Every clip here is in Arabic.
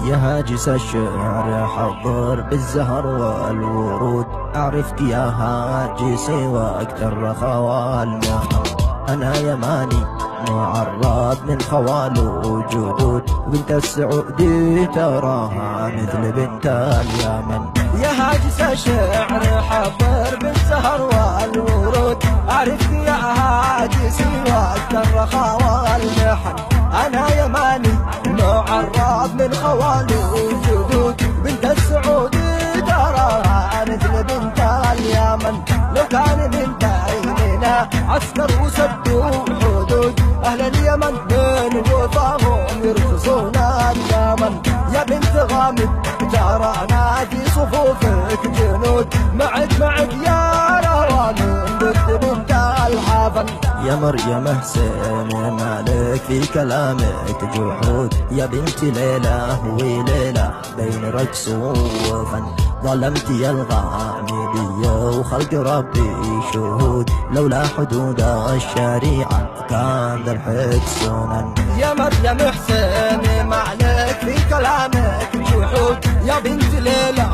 يا هاجس الشعر حضر بالزهر والورود، أعرفك يا هاجسي وقت الرخاء والنهر. أنا يماني معرض من خوال وجدود، وبنت السعودي تراها مثل بنت اليمن. يا هاجس الشعر حضر بالزهر والورود، أعرفك يا هاجسي وقت الرخاء والمحن. أنا يماني معرض من خوال وجدود، بنت السعودي تراها مثل بنت اليمن. لو كان من بيننا عسكر وسدوا حدود، أهل اليمن من وفاهم يرخصون اليمن. يا بنت غامد ترانا في صفوفك جنود، معك يا روان ضد بنت الحفن. يا مريم حسين مالك في كلامك جحود، يا بنت ليلة وليلة بين رقص وفن. ظلمت يا الغامدية وخلق ربي شهود، لولا حدود الشريعة كان ذبحك سنن. يا مريم حسين مالك في كلامك جحود، يا بنت ليلة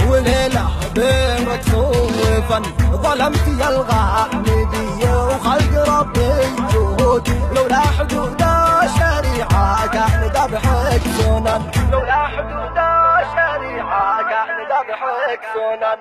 وليلة بين رقص وفن. ظلمت يا الغامدية وخلق ربي شهود، لولا حدود الشريعة كان ذبحك سنن. لولا حدود الشريعة كان ذبحك سنن.